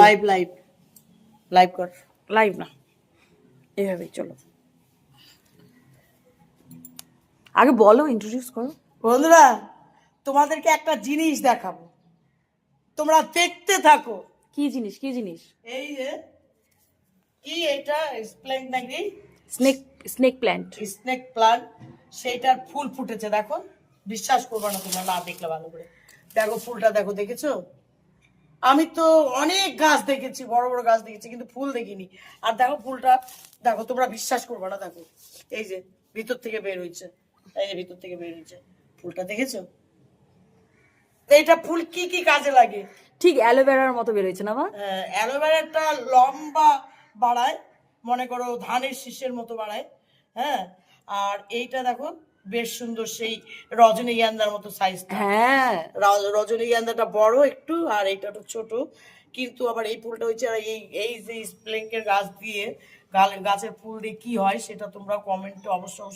Live live live কর। Live না, এভাবেই চলো। আগে বলো, ইন্ট্রোডিউস করো। বন্ধুরা, তোমাদেরকে একটা জিনিস দেখাবো, তোমরা দেখতে থাকো। কি জিনিস, কি জিনিস? এই যে কি এটা স্প্লেন্ড নাকি snake, snake plant. Snake plant, সেইটার ফুল ফুটেছে দেখো। বিশ্বাস করবে না তোমরা না দেখলে ভালো করে। দেখো ফুলটা দেখো, দেখেছো? আমি তো অনেক গাছ দেখেছি, বড় বড় গাছ দেখেছি, কিন্তু ফুল দেখিনি। আর দেখো ফুলটা দেখো, তোমরা বিশ্বাস করবে না। দেখো এই যে ভিতর থেকে বের হয়েছে, এই যে ভিতর থেকে বের হয়েছে ফুলটা, দেখেছো? এইটা ফুল কি কি কাজে লাগে? ঠিক অ্যালোভেরার মতো বেরোয়েছে না মা? অ্যালোভেরাটা লম্বা বাড়ায়, মনে করো ধানের শীষের মতো বাড়ায়। হ্যাঁ, আর এইটা দেখো বেশ সুন্দর, সেই রজনীগন্ধার মতো সাইজ। হ্যাঁ, রজনীগন্ধাটা বড় একটু, আর এইটা তো ছোট। কিন্তু আবার এই ফুলটা হচ্ছে, আর এই এই যে স্প্লেঙ্কের গাছ দিয়ে, গাছের ফুল দিয়ে কি হয় সেটা তোমরা কমেন্টে অবশ্যই